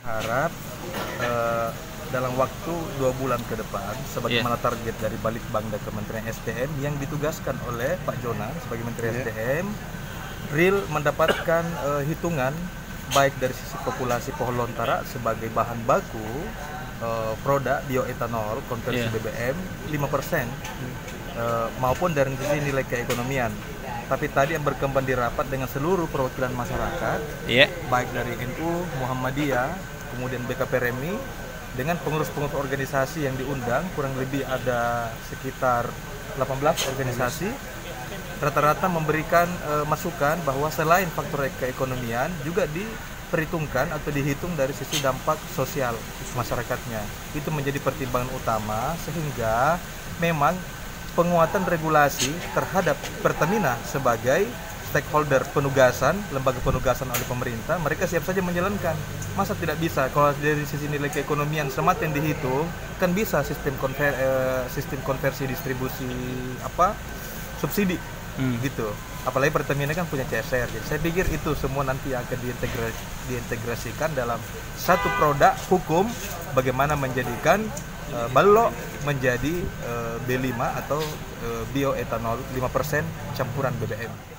Harap dalam waktu 2 bulan ke depan, sebagaimana target dari Balitbang dan Kementerian SDM yang ditugaskan oleh Pak Jonan sebagai Menteri SDM, real mendapatkan hitungan baik dari sisi populasi pohon lontara sebagai bahan baku produk bioetanol konversi BBM 5%, maupun dari sisi nilai keekonomian. Tapi tadi yang berkembang di rapat dengan seluruh perwakilan masyarakat, baik dari NU, Muhammadiyah, kemudian BKPRMI, dengan pengurus-pengurus organisasi yang diundang, kurang lebih ada sekitar 18 organisasi, rata-rata memberikan masukan bahwa selain faktor keekonomian juga diperhitungkan atau dihitung dari sisi dampak sosial masyarakatnya. Itu menjadi pertimbangan utama, sehingga memang penguatan regulasi terhadap Pertamina sebagai stakeholder penugasan, lembaga penugasan oleh pemerintah, mereka siap saja menjalankan. Masa tidak bisa? Kalau dari sisi nilai keekonomian semata yang dihitung, kan bisa sistem konversi distribusi subsidi gitu. Apalagi Pertamina kan punya CSR. Jadi saya pikir itu semua nanti akan diintegrasikan dalam satu produk hukum, bagaimana menjadikan balok menjadi B5 atau bioetanol 5% campuran BBM.